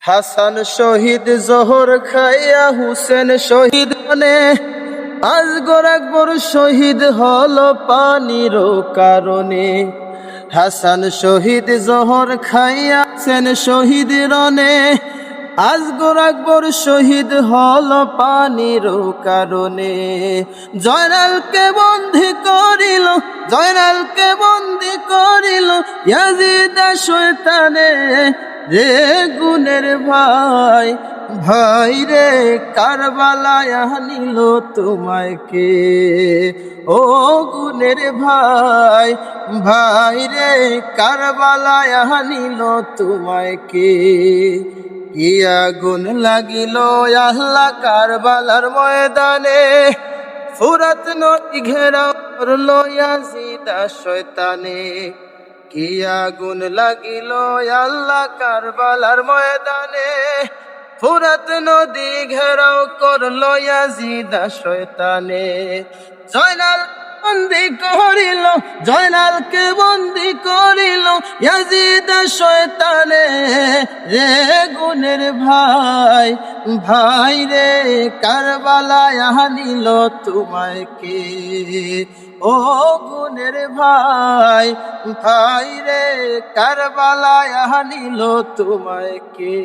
হাসান শহীদ জোহর খাইয়া হুসেন শহীদ বনে আজগর আকবর শহীদ হলো পানির কারণে। হাসান শহীদ জোহর খাইয়া হুসেন শহীদ রনে আজগর আকবর শহীদ হলো পানির কারণে। জয়নালকে বন্দী করিল, জয়নালকে বন্দী করিল ইয়াজিদ শয়তানে রে গুণের ভাই। ভাই রে কারবালায় আনিল তোমায় কে, ও গুণের ভাই। ভাই রে কারবালায় আনিল তোমায় কে। কি আগুন লাগিল আল্লাহ কারবালার ময়দানে, ফুরাত নদী ঘেরাও করলো ইয়াজিদ শয়তানে। কি আগুন লাগিল আল্লাহ কারবালার ময়দানে, ফুরাত নদী ঘেরাও করলো ইয়াজিদ শয়তানে। জয়নাল বন্দী করিল, জয়নালকে বন্দী করিল ইয়াজিদ শয়তানে রে গুণের ভাই। ভাই রে কারবালায় আনিল তোমায় কে, ও গুণের ভাই। ভাই রে কারবালায় আনিল তোমায় কে।